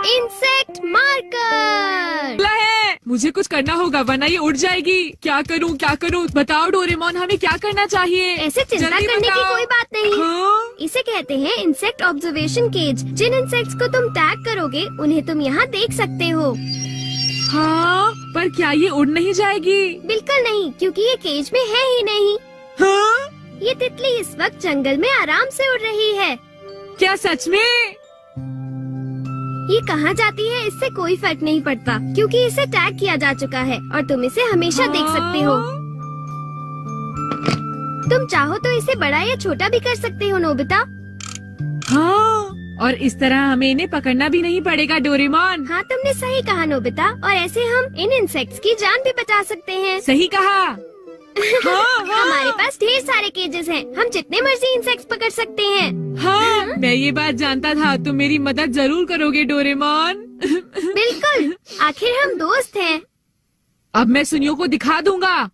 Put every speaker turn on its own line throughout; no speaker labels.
Insect marker
है, मुझे कुछ करना होगा वरना ये उड़ जाएगी। क्या करूं बताओ डोरेमोन, हमें क्या करना चाहिए?
ऐसे चिंता
जल्दी
करने की
बताओ।
कोई बात नहीं।
हाँ?
इसे कहते हैं इंसेक्ट ऑब्जर्वेशन केज। जिन इंसेक्ट्स को तुम टैग करोगे उन्हें तुम यहाँ देख सकते हो।
हाँ, पर क्या ये उड़ नहीं जाएगी?
बिल्कुल नहीं, क्योंकि ये केज में है ही नहीं।
हाँ?
ये तितली इस वक्त जंगल में आराम से उड़ रही है।
क्या सच में?
ये कहाँ जाती है इससे कोई फर्क नहीं पड़ता, क्योंकि इसे टैग किया जा चुका है और तुम इसे हमेशा देख सकते हो। तुम चाहो तो इसे बड़ा या छोटा भी कर सकते हो नोबिता।
हाँ, और इस तरह हमें इन्हें पकड़ना भी नहीं पड़ेगा डोरेमोन।
हाँ, तुमने सही कहा नोबिता, और ऐसे हम इन इंसेक्ट्स की जान भी बचा सकते हैं।
सही कहा। हाँ,
हमारे पास ढेर सारे केजेस हैं, हम जितने मर्जी इंसेक्ट्स पकड़ सकते हैं।
हाँ, मैं ये बात जानता था, तुम मेरी मदद जरूर करोगे डोरेमोन।
बिल्कुल, आखिर हम दोस्त हैं।
अब मैं सुनियो को दिखा दूंगा।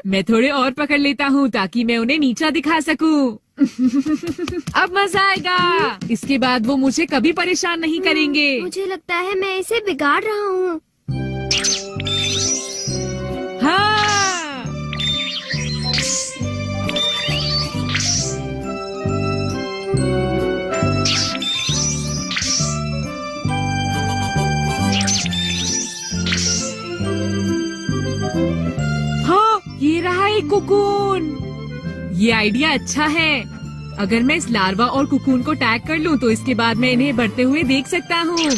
मैं थोड़े और पकड़ लेता हूँ ताकि मैं उन्हें नीचा दिखा सकूं। अब मजा आएगा। इसके बाद वो मुझे कभी परेशान नहीं करेंगे।
मुझे लगता है मैं इसे बिगाड़ रहा हूँ।
हाँ। हाँ, ये रहा एक कुकून। ये आइडिया अच्छा है। अगर मैं इस लार्वा और कुकून को टैग कर लूं तो इसके बाद मैं इन्हें बढ़ते हुए देख सकता हूँ।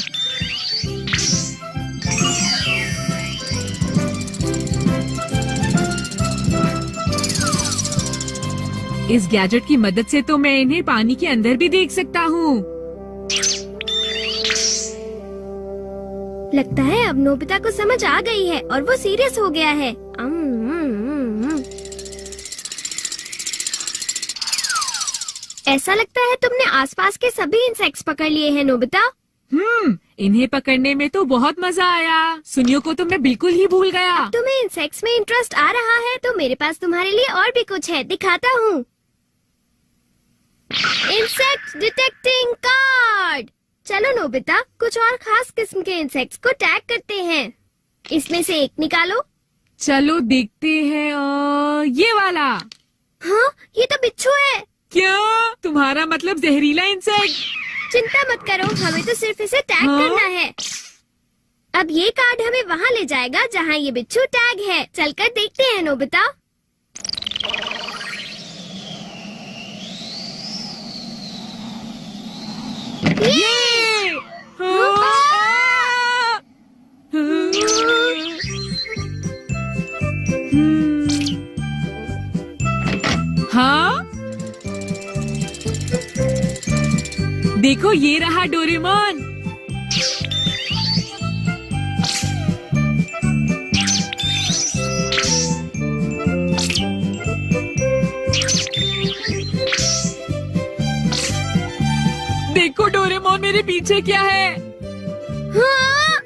इस गैजेट की मदद से तो मैं इन्हें पानी के अंदर भी देख सकता हूँ।
लगता है अब नोबिता को समझ आ गई है और वो सीरियस हो गया है। ऐसा लगता है तुमने आसपास के सभी इंसेक्ट्स पकड़ लिए हैं नोबिता।
इन्हें पकड़ने में तो बहुत मजा आया। सुनियो को तो मैं बिल्कुल ही भूल गया।
अब तुम्हें इंसेक्ट्स में इंटरेस्ट आ रहा है तो मेरे पास तुम्हारे लिए और भी कुछ है, दिखाता हूँ। Insect detecting card. चलो नोबिता, कुछ और खास किस्म के इंसेक्ट्स को टैग करते हैं। इसमें से एक निकालो।
चलो देखते हैं। ये वाला।
हाँ, ये तो बिच्छू है।
क्या? तुम्हारा मतलब जहरीला इंसेक्ट?
चिंता मत करो, हमें तो सिर्फ इसे टैग करना है। अब ये कार्ड हमें वहाँ ले जाएगा जहाँ ये बिच्छू टैग है। चलकर देखते हैं नोबिता।
ये! हाँ? देखो, ये रहा डोरेमोन। देखो डोरेमोन, मेरे पीछे क्या है?
हाँ?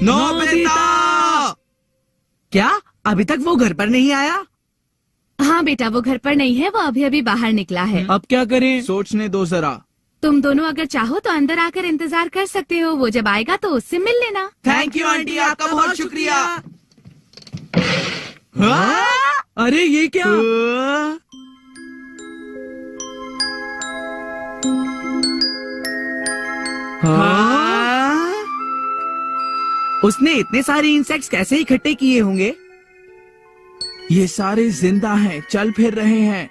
नोबिता! क्या अभी तक वो घर पर नहीं आया?
हाँ बेटा, वो घर पर नहीं है, वो अभी अभी बाहर निकला है।
अब क्या करें? सोचने दो जरा।
तुम दोनों अगर चाहो तो अंदर आकर इंतजार कर सकते हो। वो जब आएगा तो उससे मिल लेना।
थैंक यू आंटी, आपका बहुत शुक्रिया। हाँ? अरे ये क्या? हाँ? उसने इतने सारे इंसेक्ट्स कैसे इकट्ठे किए होंगे? ये सारे जिंदा हैं, चल फिर रहे हैं।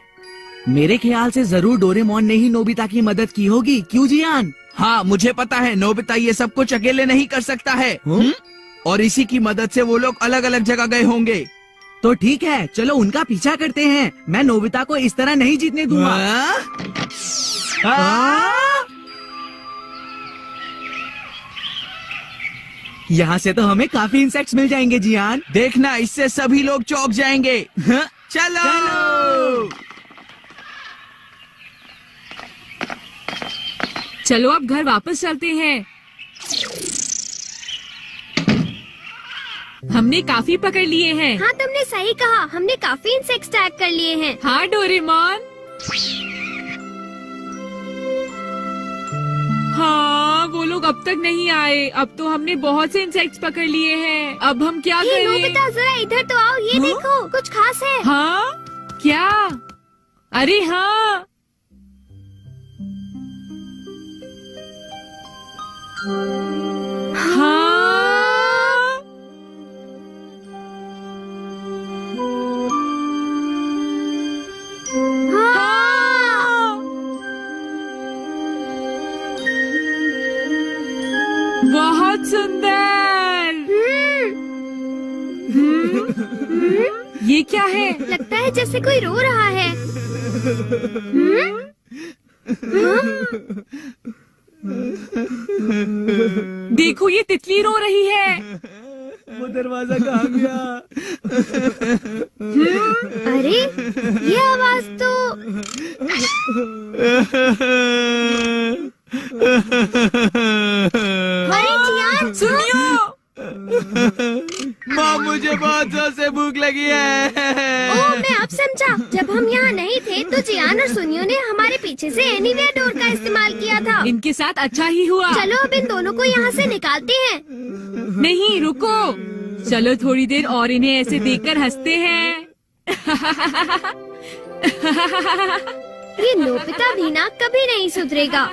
मेरे ख्याल से जरूर डोरेमोन ने ही नोबिता की मदद की होगी। क्यों जियान? हाँ, मुझे पता है नोबिता ये सब कुछ अकेले नहीं कर सकता है। और इसी की मदद से वो लोग अलग अलग जगह गए होंगे। तो ठीक है, चलो उनका पीछा करते हैं। मैं नोबिता को इस तरह नहीं जीतने दूंगा। यहाँ से तो हमें काफी इंसेक्ट्स मिल जाएंगे जियान। देखना, इससे सभी लोग चौंक जाएंगे। चलो
चलो अब घर वापस चलते हैं। हमने काफी पकड़ लिए हैं।
हाँ तुमने सही कहा, हमने काफी इंसेक्ट्स टैग कर लिए हैं।
हाँ डोरेमोन। हाँ वो लोग अब तक नहीं आए। अब तो हमने बहुत से इंसेक्ट्स पकड़ लिए हैं। अब हम क्या
हे
करें?
नोबिता जरा इधर तो आओ, ये
हाँ?
देखो कुछ खास है।
हाँ क्या? अरे हाँ हाँ
हाँ।
बहुत सुंदर। ये क्या है?
लगता है जैसे कोई रो रहा है।
देखो ये तितली रो रही है।
वो दरवाजा कहाँ गया?
अरे ये आवाज तो अरे जियान
सुनियो।
माँ मुझे बहुत जोर से भूख लगी है।
ओह मैं अब समझा, जब हम यहाँ नहीं थे तो जियान और सुनियो ने हमारे पीछे से एनीवेयर डोर का इस्तेमाल किया था।
इनके साथ अच्छा ही हुआ।
चलो अब इन दोनों को यहाँ से निकालते हैं।
नहीं रुको, चलो थोड़ी देर और इन्हें ऐसे देखकर हंसते हैं।
ये नोबिता भी ना कभी नहीं सुधरेगा।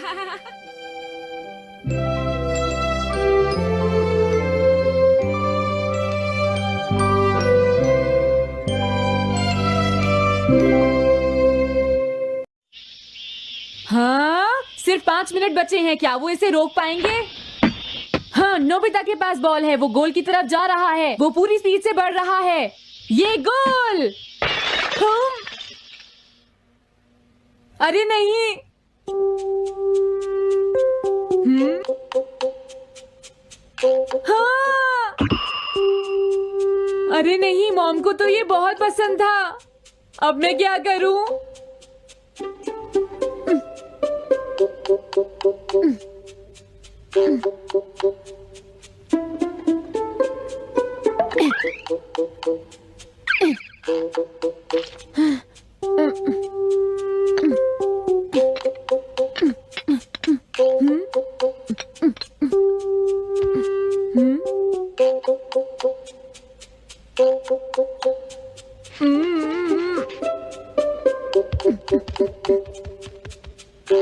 हाँ सिर्फ 5 मिनट बचे हैं, क्या वो इसे रोक पाएंगे? हाँ नोबिता के पास बॉल है, वो गोल की तरफ जा रहा है, वो पूरी स्पीड से बढ़ रहा है। ये गोल। हाँ? अरे नहीं। हाँ। अरे नहीं, मॉम को तो ये बहुत पसंद था। अब मैं क्या करूं?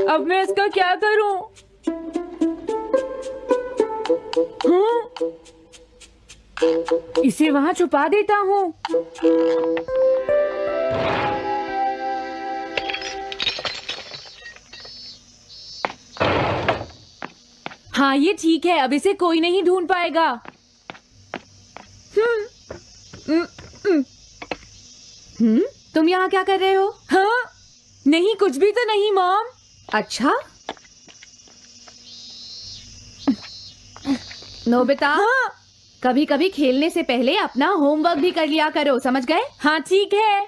अब मैं इसका क्या करूं? इसे वहां छुपा देता हूँ। हाँ ये ठीक है, अब इसे कोई नहीं ढूंढ पाएगा। तुम यहाँ क्या कर रहे हो? हाँ नहीं, कुछ भी तो नहीं मॉम। अच्छा नोबिता, हाँ? कभी कभी खेलने से पहले अपना होमवर्क भी कर लिया करो, समझ गए? हाँ ठीक है।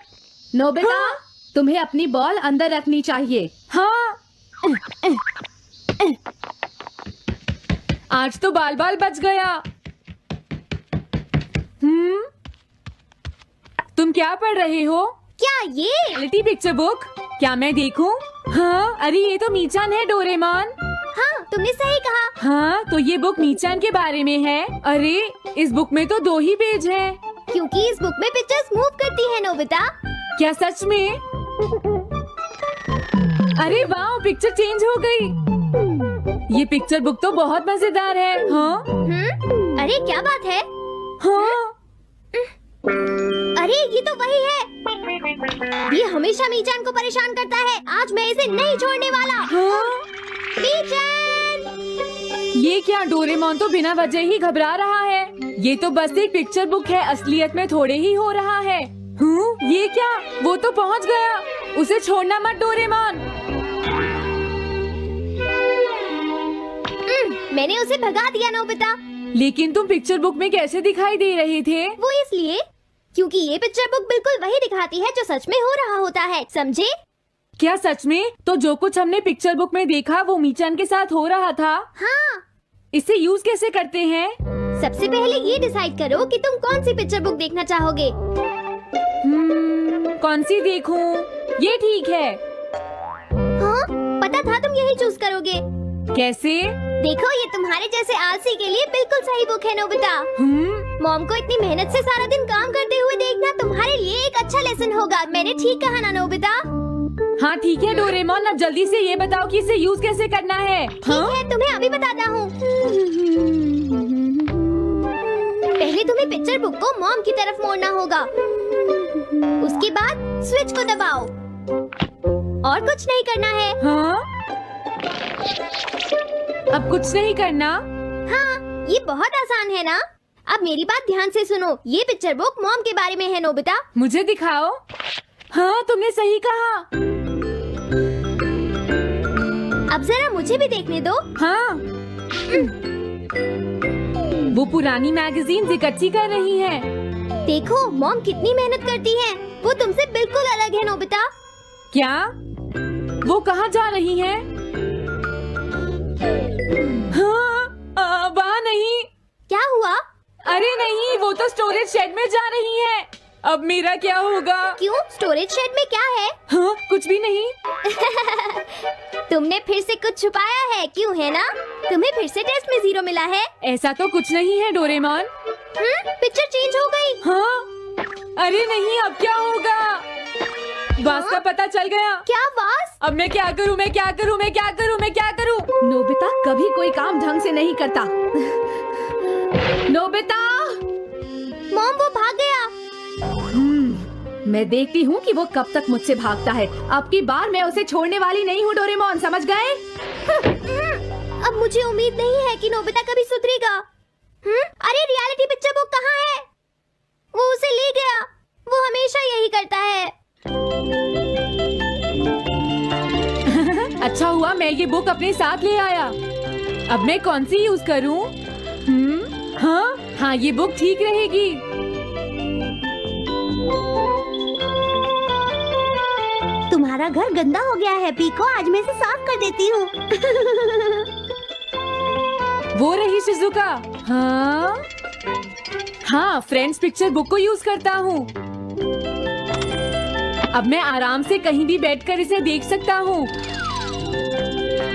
नोबिता, हाँ? तुम्हें अपनी बॉल अंदर रखनी चाहिए। हाँ। आज तो बाल बाल बच गया। तुम क्या पढ़ रहे हो?
क्या ये?
Reality picture book? क्या मैं देखूं? हाँ अरे ये तो मीचान है डोरेमोन।
हाँ तुमने सही कहा।
हाँ तो ये बुक मीचान के बारे में है। अरे इस बुक में तो 2 ही पेज हैं।
क्योंकि इस बुक में पिक्चर्स मूव करती है नोबिता।
क्या सच में? अरे वाह, पिक्चर चेंज हो गई। ये पिक्चर बुक तो बहुत मजेदार है। हाँ?
अरे क्या बात है?
हाँ?
अरे ये तो वही है। ये हमेशा मीचान को परेशान करता है। आज मैं इसे नहीं छोड़ने वाला।
हाँ?
मीचान!
ये क्या, डोरेमोन तो बिना वजह ही घबरा रहा है। ये तो बस एक पिक्चर बुक है, असलियत में थोड़े ही हो रहा है। ये क्या, वो तो पहुंच गया। उसे छोड़ना मत डोरेमोन।
मैंने उसे भगा दिया नोबिता।
लेकिन तुम पिक्चर बुक में कैसे दिखाई दे रहे थे?
वो इसलिए क्योंकि ये पिक्चर बुक बिल्कुल वही दिखाती है जो सच में हो रहा होता है, समझे?
क्या सच में? तो जो कुछ हमने पिक्चर बुक में देखा वो मीचान के साथ हो रहा था?
हाँ।
इसे यूज कैसे करते हैं?
सबसे पहले ये डिसाइड करो कि तुम कौन सी पिक्चर बुक देखना चाहोगे।
कौन सी देखूं? ये ठीक है।
हाँ, पता था तुम यही चूज करोगे।
कैसे?
देखो, ये तुम्हारे जैसे आलसी के लिए बिल्कुल सही बुक है नोबिता। मॉम को इतनी मेहनत से सारा दिन काम करते हुए देखना तुम्हारे लिए एक अच्छा लेसन होगा। मैंने ठीक कहा ना नोबिता?
हाँ ठीक है डोरेमोन, अब जल्दी से ये बताओ कि इसे यूज कैसे करना है।
ठीक है, तुम्हें अभी बताता हूँ। पहले तुम्हें पिक्चर बुक को मॉम की तरफ मोड़ना होगा। उसके बाद स्विच को दबाओ और कुछ नहीं करना है।
हाँ? अब कुछ नहीं करना?
हाँ, ये बहुत आसान है ना। अब मेरी बात ध्यान से सुनो। ये पिक्चर बुक मॉम के बारे में है नोबिता।
मुझे दिखाओ। हाँ, तुमने सही कहा।
अब जरा मुझे भी देखने दो।
हाँ। वो पुरानी मैगजीन्स इकट्ठी कर रही है।
देखो मॉम कितनी मेहनत करती है। वो तुमसे बिल्कुल अलग है नोबिता।
क्या? वो कहाँ जा रही है? हाँ, वहाँ नहीं।
क्या हुआ?
अरे नहीं, वो तो स्टोरेज शेड में जा रही है। अब मेरा क्या होगा?
क्यों? स्टोरेज शेड में क्या है?
हाँ, कुछ भी नहीं।
तुमने फिर से कुछ छुपाया है, क्यों है ना? तुम्हें फिर से टेस्ट में 0 मिला है।
ऐसा तो कुछ नहीं है डोरेमोन।
पिक्चर चेंज हो गई।
हाँ? अरे नहीं, अब क्या होगा? वास का पता चल गया।
क्या वास?
अब मैं क्या करूँ? मैं क्या करूँ? मैं क्या करूँ? मैं क्या करूँ?
नोबिता कभी कोई काम ढंग से नहीं करता। नोबिता!
मॉम, वो भाग गया।
मैं देखती हूँ कि वो कब तक मुझसे भागता है। अब की बार मैं उसे छोड़ने वाली नहीं हूँ डोरेमोन, समझ गए?
अब मुझे उम्मीद नहीं है कि नोबिता कभी सुधरेगा। अरे रियलिटी पिक्चर बुक कहाँ है? वो उसे ले गया। वो हमेशा यही करता है।
अच्छा हुआ मैं ये बुक अपने साथ ले आया। अब मैं कौन सी यूज करूँ? हाँ, ये बुक ठीक रहेगी।
तुम्हारा घर गंदा हो गया है पीको, आज मैं इसे साफ कर देती हूँ।
वो रही शिजुका। हाँ, फ्रेंड्स पिक्चर बुक को यूज करता हूँ। अब मैं आराम से कहीं भी बैठकर इसे देख सकता हूँ।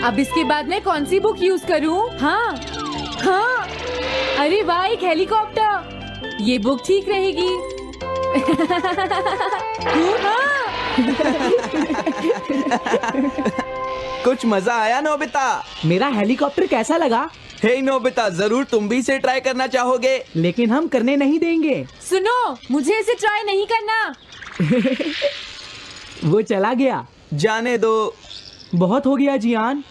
अब इसके बाद मैं कौन सी बुक यूज करूँ? हाँ, अरे वाह, एक हेलीकॉप्टर। ये बुक ठीक रहेगी।
कुछ मजा आया नोबिता? मेरा हेलीकॉप्टर कैसा लगा? हे नोबिता, जरूर तुम भी इसे ट्राई करना चाहोगे। लेकिन हम करने नहीं देंगे।
सुनो, मुझे इसे ट्राई नहीं करना।
वो चला गया। जाने दो। बहुत हो गया जियान,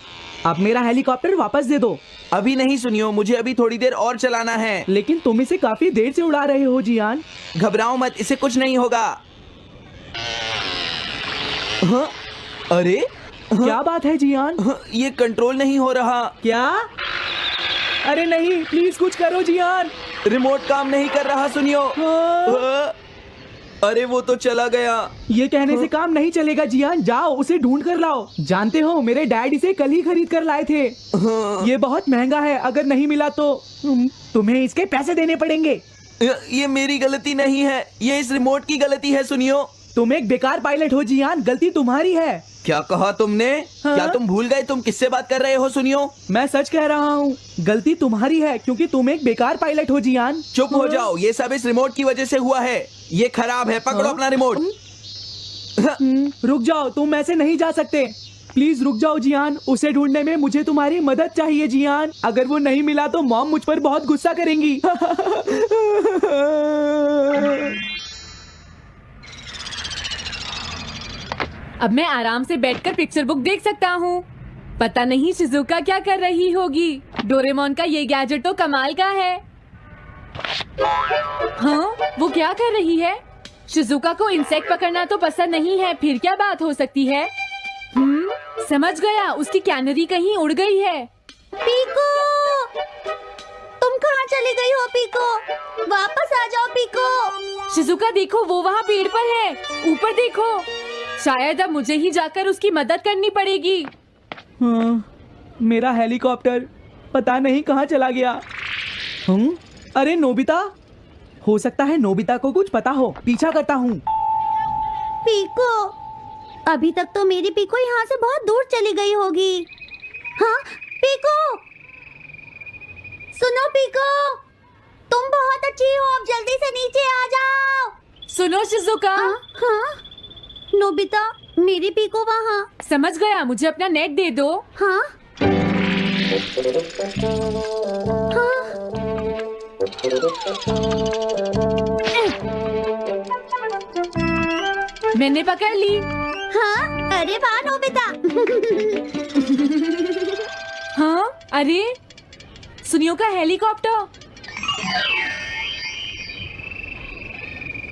अब मेरा हेलीकॉप्टर वापस दे दो। अभी नहीं सुनियो, मुझे अभी थोड़ी देर और चलाना है। लेकिन तुम इसे काफी देर से उड़ा रहे हो जियान। घबराओ मत, इसे कुछ नहीं होगा। हाँ? अरे क्या बात है जियान? ये कंट्रोल नहीं हो रहा। क्या? अरे नहीं, प्लीज कुछ करो जियान। रिमोट काम नहीं कर रहा, सुनियो। अरे वो तो चला गया। ये कहने से काम नहीं चलेगा जियान, जाओ उसे ढूंढ कर लाओ। जानते हो मेरे डैड इसे कल ही खरीद कर लाए थे। ये बहुत महंगा है, अगर नहीं मिला तो तुम्हें इसके पैसे देने पड़ेंगे। ये मेरी गलती नहीं है, ये इस रिमोट की गलती है, सुनियो। तुम एक बेकार पायलट हो जियान, गलती तुम्हारी है। क्या कहा तुमने? हाँ? क्या तुम भूल गए तुम किससे बात कर रहे हो? सुनियो, मैं सच कह रहा हूँ, गलती तुम्हारी है क्योंकि तुम एक बेकार पायलट हो जियान। चुप हो जाओ, ये सब इस रिमोट की वजह से हुआ है। ये खराब है, पकड़ो अपना रिमोट। रुक जाओ, तुम ऐसे नहीं जा सकते। प्लीज रुक जाओ जियान, उसे ढूंढने में मुझे तुम्हारी मदद चाहिए जियान। अगर वो नहीं मिला तो मॉम मुझ पर बहुत गुस्सा करेंगी।
अब मैं आराम से बैठकर पिक्चर बुक देख सकता हूँ। पता नहीं शिजुका क्या कर रही होगी। डोरेमोन का ये गैजेट तो कमाल का है। हाँ, वो क्या कर रही है? शिजुका को इंसेक्ट पकड़ना तो पसंद नहीं है, फिर क्या बात हो सकती है? समझ गया, उसकी कैनरी कहीं उड़ गई है।
पीको, तुम कहाँ चली गई हो पीको? वापस आ जाओ पीको।
शिजुका देखो, वो वहाँ पेड़ पर है, ऊपर देखो। शायद अब मुझे ही जाकर उसकी मदद करनी पड़ेगी।
मेरा हेलीकॉप्टर पता नहीं कहाँ चला गया। अरे नोबिता, हो सकता है नोबिता को कुछ पता हो, पीछा करता हूँ।
पीको, अभी तक तो मेरी पीको यहाँ से बहुत दूर चली गई होगी। हाँ पीको, सुनो पीको, तुम बहुत अच्छी हो, अब जल्दी से नीचे आ जाओ।
सुनो शिजुका।
हाँ नोबिता, मेरी पीको वहाँ।
समझ गया, मुझे अपना नेट दे दो।
हाँ हाँ
मैंने पकड़ ली।
हाँ, अरे वाह नोबिता।
हाँ, अरे सुनियो का हेलीकॉप्टर।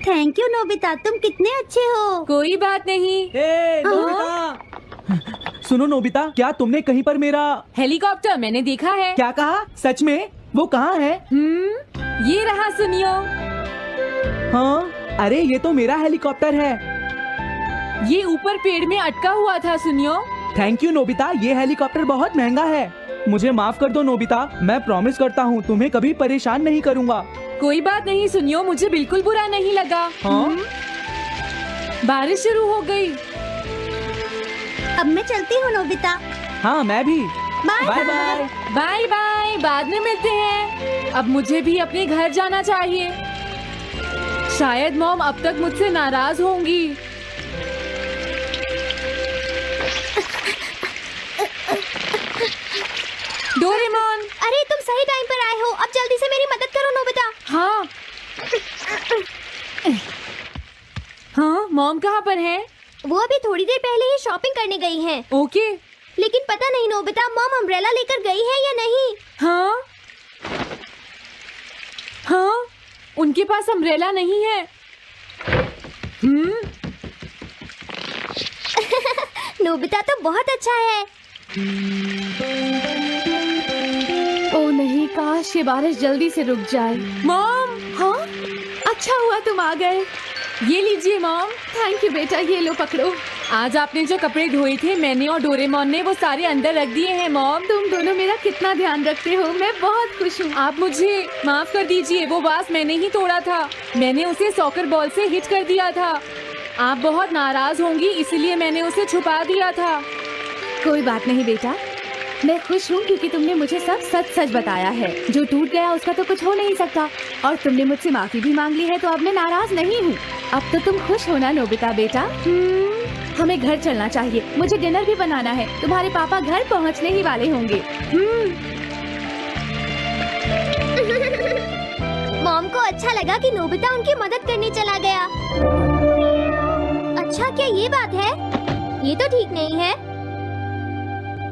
थैंक यू नोबिता, तुम कितने अच्छे हो।
कोई बात नहीं।
ए, नोबिता। सुनो नोबिता, क्या तुमने कहीं पर मेरा
हेलीकॉप्टर मैंने देखा है।
क्या कहा? सच में? वो कहाँ है?
ये रहा सुनियो।
हाँ, अरे ये तो मेरा हेलीकॉप्टर है।
ये ऊपर पेड़ में अटका हुआ था सुनियो।
थैंक यू नोबिता, ये हेलीकॉप्टर बहुत महंगा है। मुझे माफ कर दो नोबिता, मैं प्रॉमिस करता हूँ तुम्हें कभी परेशान नहीं करूँगा।
कोई बात नहीं सुनियो, मुझे बिल्कुल बुरा नहीं लगा।
हाँ?
बारिश शुरू हो गई।
अब मैं चलती हूँ नोबिता।
हाँ मैं भी।
Bye
bye bye.
Bye bye, बाद में मिलते हैं। अब मुझे भी अपने घर जाना चाहिए। शायद मॉम अब तक मुझसे नाराज होंगी। डोरेमोन।
अरे तुम सही टाइम पर आए हो, अब जल्दी से मेरी मदद करो नोबिता।
हाँ हाँ, मॉम कहाँ पर है?
वो अभी थोड़ी देर पहले ही शॉपिंग करने गई हैं।
ओके।
लेकिन पता नहीं नोबिता, मॉम अम्ब्रेला लेकर गई है या नहीं।
हाँ हाँ, उनके पास अम्ब्रेला नहीं है।
नोबिता तो बहुत अच्छा है।
ओ नहीं, काश ये बारिश जल्दी से रुक जाए।
मॉम।
हाँ, अच्छा हुआ तुम आ गए।
ये लीजिए मॉम।
थैंक यू बेटा, ये लो पकड़ो।
आज आपने जो कपड़े धोए थे, मैंने और डोरेमोन ने वो सारे अंदर रख दिए हैं मॉम।
तुम दोनों मेरा कितना ध्यान रखते हो, मैं बहुत खुश हूँ।
आप मुझे माफ कर दीजिए, वो वास मैंने ही तोड़ा था। मैंने उसे सॉकर बॉल से हिट कर दिया था। आप बहुत नाराज होंगी, इसलिए मैंने उसे छुपा दिया था।
कोई बात नहीं बेटा, मैं खुश हूँ क्योंकि तुमने मुझे सब सच सच बताया है। जो टूट गया उसका तो कुछ हो नहीं सकता, और तुमने मुझसे माफी भी मांग ली है, तो अब मैं नाराज नहीं हूँ। अब तो तुम खुश हो ना नोबिता बेटा? हमें घर चलना चाहिए, मुझे डिनर भी बनाना है। तुम्हारे पापा घर पहुँचने ही वाले होंगे।
मॉम को अच्छा लगा कि नोबिता उनकी मदद करने चला गया। अच्छा, क्या ये बात है? ये तो ठीक नहीं है।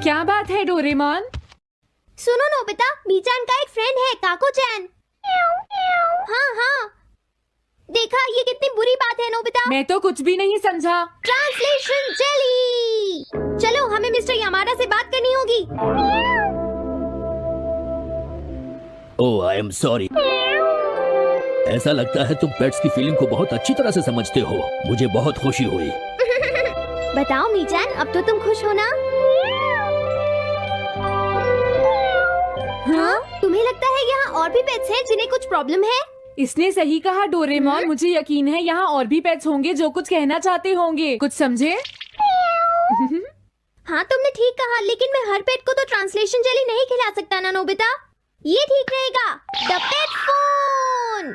क्या बात है डोरेमोन?
सुनो नोबिता, बीचान का एक फ्रेंड है, काको-चैन। हाँ हाँ, देखा, ये कितनी बुरी बात है नोबिता।
मैं तो कुछ भी नहीं समझा।
Translation jelly. चलो, हमें मिस्टर यामाडा से बात करनी होगी।
ओह, आई एम सॉरी। ऐसा लगता है तुम पेट्स की फीलिंग को बहुत अच्छी तरह से समझते हो। मुझे बहुत खुशी हुई।
बताओ मीचान, अब तो तुम खुश हो ना? हाँ? तुम्हें लगता है यहाँ और भी पेट्स हैं जिन्हें कुछ प्रॉब्लम है?
इसने सही कहा डोरेमोन, मुझे यकीन है यहाँ और भी पेट्स होंगे जो कुछ कहना चाहते होंगे। कुछ समझे?
हाँ तुमने ठीक कहा, लेकिन मैं हर पेट को तो ट्रांसलेशन जेली नहीं खिला सकता ना नोबिता। ये ठीक रहेगा। The pet phone.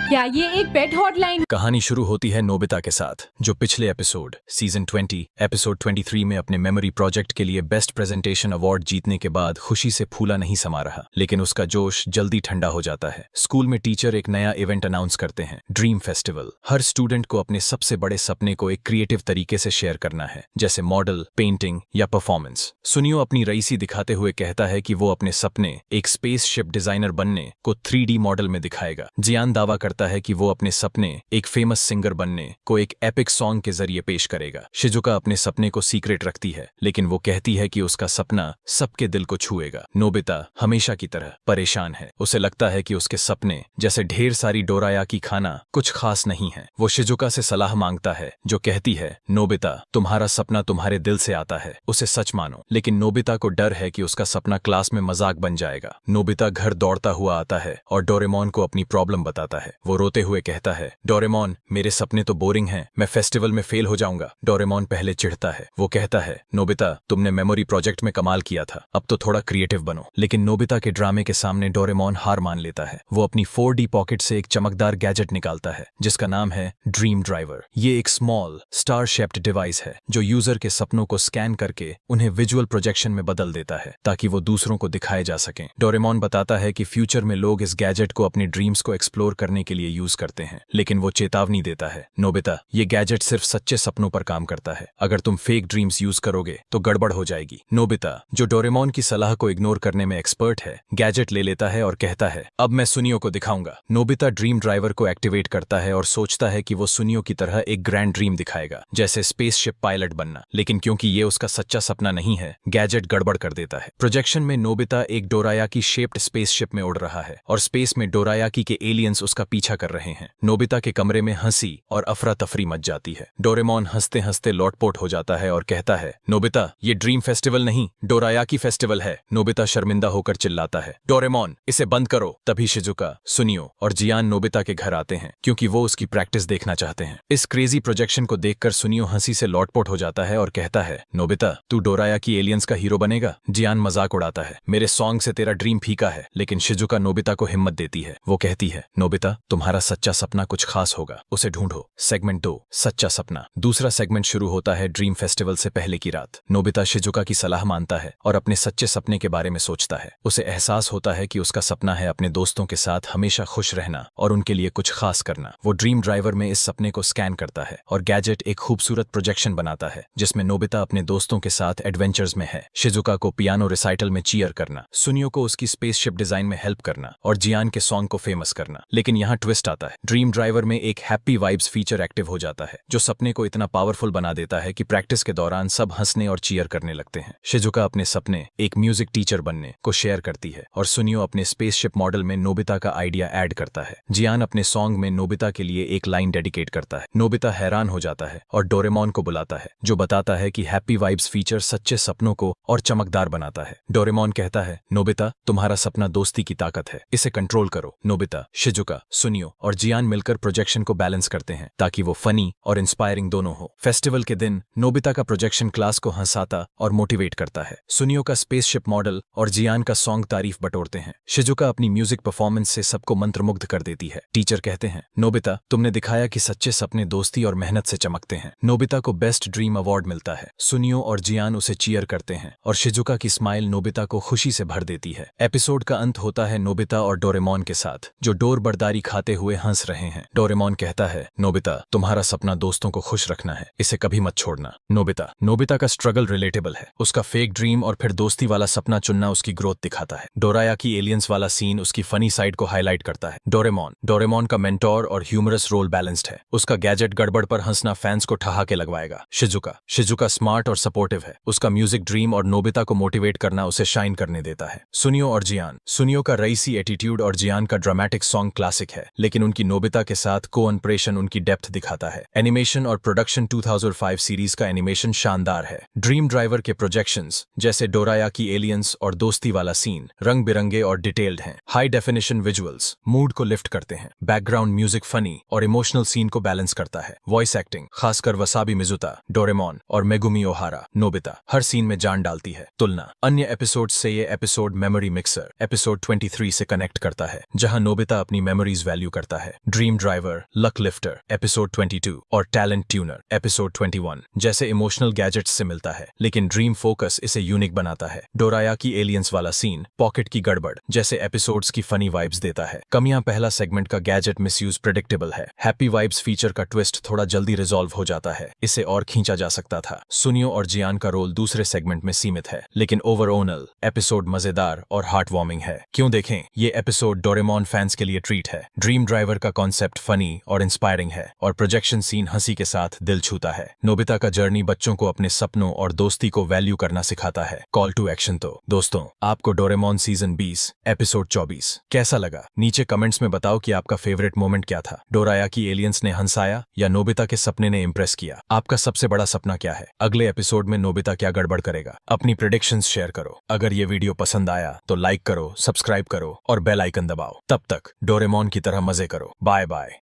क्या ये एक पेट हॉटलाइन?
कहानी शुरू होती है नोबिता के साथ, जो पिछले एपिसोड सीजन 20 एपिसोड 23 में अपने मेमोरी प्रोजेक्ट के लिए बेस्ट प्रेजेंटेशन अवार्ड जीतने के बाद खुशी से फूला नहीं समा रहा। लेकिन उसका जोश जल्दी ठंडा हो जाता है। स्कूल में टीचर एक नया इवेंट अनाउंस करते हैं, ड्रीम फेस्टिवल। हर स्टूडेंट को अपने सबसे बड़े सपने को एक क्रिएटिव तरीके से शेयर करना है, जैसे मॉडल, पेंटिंग या परफॉर्मेंस। सुनियो अपनी रईसी दिखाते हुए कहता है कि वो अपने सपने एक स्पेस शिप डिजाइनर बनने को 3D मॉडल में दिखाएगा। जियान दावा करता करता है कि वो अपने सपने एक फेमस सिंगर बनने को एक एपिक सॉन्ग के जरिए पेश करेगा। शिजुका अपने सपने को सीक्रेट रखती है, लेकिन वो कहती है कि उसका सपना सबके दिल को छुएगा। नोबिता हमेशा की तरह परेशान है। उसे लगता है कि उसके सपने जैसे ढेर सारी डोरायाकी खाना कुछ खास नहीं है। वो शिजुका से सलाह मांगता है, जो कहती है, नोबिता तुम्हारा सपना तुम्हारे दिल से आता है, उसे सच मानो। लेकिन नोबिता को डर है कि उसका सपना क्लास में मजाक बन जाएगा। नोबिता घर दौड़ता हुआ आता है और डोरेमोन को अपनी प्रॉब्लम बताता है। वो रोते हुए कहता है, डोरेमोन मेरे सपने तो बोरिंग हैं, मैं फेस्टिवल में फेल हो जाऊंगा। डोरेमोन पहले चिढ़ता है। वो कहता है, नोबिता तुमने मेमोरी प्रोजेक्ट में कमाल किया था, अब तो थोड़ा क्रिएटिव बनो। लेकिन नोबिता के ड्रामे के सामने डोरेमोन हार मान लेता है। वो अपनी 4D पॉकेट से एक चमकदार गैजेट निकालता है जिसका नाम है ड्रीम ड्राइवर। ये एक स्मॉल स्टार शेप्ड डिवाइस है जो यूजर के सपनों को स्कैन करके उन्हें विजुअल प्रोजेक्शन में बदल देता है ताकि वो दूसरों को दिखाए जा सकें। डोरेमोन बताता है कि फ्यूचर में लोग इस गैजेट को अपनी ड्रीम्स को एक्सप्लोर करने के लिए यूज करते हैं, लेकिन वो चेतावनी देता है, नोबिता ये गैजेट सिर्फ सच्चे सपनों पर काम करता है, अगर तुम फेक ड्रीम्स यूज करोगे तो गड़बड़ हो जाएगी। नोबिता जो डोरेमोन की सलाह को इग्नोर करने में एक्सपर्ट है, गैजेट ले लेता है और कहता है, अब मैं सुनियो को दिखाऊंगा। नोबिता ड्रीम ड्राइवर को एक्टिवेट करता है और सोचता है कि वो सुनियो की तरह एक ग्रैंड ड्रीम दिखाएगा, जैसे स्पेसशिप पायलट बनना। लेकिन क्योंकि ये उसका सच्चा सपना नहीं है, गैजेट गड़बड़ कर देता है। प्रोजेक्शन में नोबिता एक डोरायाकी शेप्ड स्पेसशिप में उड़ रहा है और स्पेस में डोरायाकी के एलियंस उसका पीछा कर रहे हैं। नोबिता के कमरे में हंसी और अफरा तफरी मच जाती है। डोरेमोन हंसते हंसते लौटपोट हो जाता है और कहता है, नोबिता ये ड्रीम फेस्टिवल नहीं, डोरायाकी फेस्टिवल है। नोबिता शर्मिंदा होकर चिल्लाता है, डोरेमोन इसे बंद करो। तभी शिजुका, सुनियो और जियान नोबिता के घर आते हैं क्योंकि वो उसकी प्रैक्टिस देखना चाहते हैं। इस क्रेजी प्रोजेक्शन को देखकर सुनियो हंसी से लौटपोट हो जाता है और कहता है, नोबिता तू डोरायाकी एलियंस का हीरो बनेगा। जियान मजाक उड़ाता है, मेरे सॉन्ग से तेरा ड्रीम फीका है। लेकिन शिजुका नोबिता को हिम्मत देती है। वो कहती है, नोबिता तुम्हारा सच्चा सपना कुछ खास होगा, उसे ढूंढो। सेगमेंट 2 सच्चा सपना। दूसरा सेगमेंट शुरू होता है ड्रीम फेस्टिवल से पहले की रात। नोबिता शिजुका की सलाह मानता है और अपने सच्चे सपने के बारे में सोचता है। उसे एहसास होता है कि उसका सपना है अपने दोस्तों के साथ हमेशा खुश रहना और उनके लिए कुछ खास करना। वो ड्रीम ड्राइवर में इस सपने को स्कैन करता है और गैजेट एक खूबसूरत प्रोजेक्शन बनाता है जिसमें नोबिता अपने दोस्तों के साथ एडवेंचर्स में है। शिजुका को पियानो रिसाइटल में चीयर करना, सुनियो को उसकी स्पेसशिप डिजाइन में हेल्प करना और जियान के सॉन्ग को फेमस करना। लेकिन यहाँ ट्विस्ट आता है। ड्रीम ड्राइवर में एक हैप्पी वाइब्स फीचर एक्टिव हो जाता है जो सपने को इतना पावरफुल बना देता है कि प्रैक्टिस के दौरान सब हंसने और चीयर करने लगते हैं। शिजुका अपने सपने एक म्यूजिक टीचर बनने को शेयर करती है और सुनियो अपने स्पेसशिप मॉडल में नोबिता का आइडिया ऐड करता है। जियान अपने सॉन्ग में नोबिता के लिए एक लाइन डेडिकेट करता है। नोबिता हैरान हो जाता है और डोरेमोन को बुलाता है जो बताता है कि हैप्पी वाइब्स फीचर सच्चे सपनों को और चमकदार बनाता है। डोरेमोन कहता है, नोबिता तुम्हारा सपना दोस्ती की ताकत है, इसे कंट्रोल करो। नोबिता, शिजुका, सुनियो और जियान मिलकर प्रोजेक्शन को बैलेंस करते हैं ताकि वो फनी और इंस्पायरिंग दोनों हो। फेस्टिवल के दिन नोबिता का प्रोजेक्शन क्लास को हंसाता और मोटिवेट करता है। सुनियो का स्पेसशिप मॉडल और जियान का सॉन्ग तारीफ बटोरते हैं। शिजुका अपनी म्यूजिक परफॉर्मेंस से सबको मंत्रमुग्ध कर देती है। टीचर कहते हैं, नोबिता तुमने दिखाया कि सच्चे सपने दोस्ती और मेहनत से चमकते हैं। नोबिता को बेस्ट ड्रीम अवार्ड मिलता है। सुनियो और जियान उसे चीयर करते हैं और शिजुका की स्माइल नोबिता को खुशी से भर देती है। एपिसोड का अंत होता है नोबिता और डोरेमोन के साथ जो डोर बर्दारी खाते हुए हंस रहे हैं। डोरेमोन कहता है, नोबिता तुम्हारा सपना दोस्तों को खुश रखना है, इसे कभी मत छोड़ना। नोबिता का स्ट्रगल रिलेटेबल है। उसका फेक ड्रीम और फिर दोस्ती वाला सपना चुनना उसकी ग्रोथ दिखाता है। डोरायाकी एलियंस वाला सीन उसकी फनी साइड को हाईलाइट करता है। डोरेमोन का मेंटोर और ह्यूमरस रोल बैलेंस्ड है। उसका गैजेट गड़बड़ पर हंसना फैंस को ठहाके लगवाएगा। शिजुका स्मार्ट और सपोर्टिव है। उसका म्यूजिक ड्रीम और नोबिता को मोटिवेट करना उसे शाइन करने देता है। सुनियो और जियान, सुनियो का रईसी एटीट्यूड और जियान का ड्रामेटिक सॉन्ग क्लासिक है, लेकिन उनकी नोबिता के साथ को-अनप्रेशन उनकी डेप्थ दिखाता है। एनिमेशन और प्रोडक्शन 2005 सीरीज का एनिमेशन शानदार है। ड्रीम ड्राइवर के प्रोजेक्शंस जैसे डोरायाकी एलियंस और दोस्ती वाला सीन रंग बिरंगे और डिटेल्ड हैं। हाई डेफिनेशन विजुअल्स मूड को लिफ्ट करते हैं। बैकग्राउंड म्यूजिक फनी और इमोशनल सीन को बैलेंस करता है। वॉइस एक्टिंग खासकर वसाबी मिजुता, डोरेमोन और मेगुमी ओहारा, नोबिता हर सीन में जान डालती है। तुलना अन्य एपिसोड से ये एपिसोड मेमोरी मिक्सर एपिसोड 23 से कनेक्ट करता है जहां नोबिता अपनी मेमोरीज वैल्यू करता है। Dream driver, luck lifter episode 22 और टैलेंट ट्यूनर एपिसोड 21 जैसे इमोशनल गैजेट्स से मिलता है, लेकिन ड्रीम फोकस इसे यूनिक बनाता है। डोरायाकी एलियंस वाला सीन पॉकेट की गड़बड़ जैसे एपिसोड्स की फनी वाइब्स देता है। कमियां पहला सेगमेंट का गैजेट मिसयूज प्रेडिक्टेबल है। हैप्पी वाइब्स फीचर का ट्विस्ट थोड़ा जल्दी रिजॉल्व हो जाता है, इसे और खींचा जा सकता था। सुनियो और जियान का रोल दूसरे सेगमेंट में सीमित है, लेकिन ओवरऑल एपिसोड मजेदार और हार्ट वार्मिंग है। क्यों देखें, ये एपिसोड डोरेमोन फैंस के लिए ट्रीट है। ड्रीम ड्राइवर का कॉन्सेप्ट फनी और इंस्पायरिंग है और प्रोजेक्शन सीन हंसी के साथ दिल छूता है। नोबिता का जर्नी बच्चों को अपने सपनों और दोस्ती को वैल्यू करना सिखाता है। कॉल टू एक्शन तो दोस्तों, आपको डोरेमोन सीजन 20 एपिसोड 24 कैसा लगा? नीचे कमेंट्स में बताओ कि आपका फेवरेट मोमेंट क्या था। डोरायाकी एलियंस ने हंसाया या नोबिता के सपने ने इम्प्रेस किया? आपका सबसे बड़ा सपना क्या है? अगले एपिसोड में नोबिता क्या गड़बड़ करेगा? अपनी प्रेडिक्शंस शेयर करो। अगर ये वीडियो पसंद आया तो लाइक करो, सब्सक्राइब करो और बेल आइकन दबाओ। तब तक डोरेमोन की तरह मजे करो। Bye bye.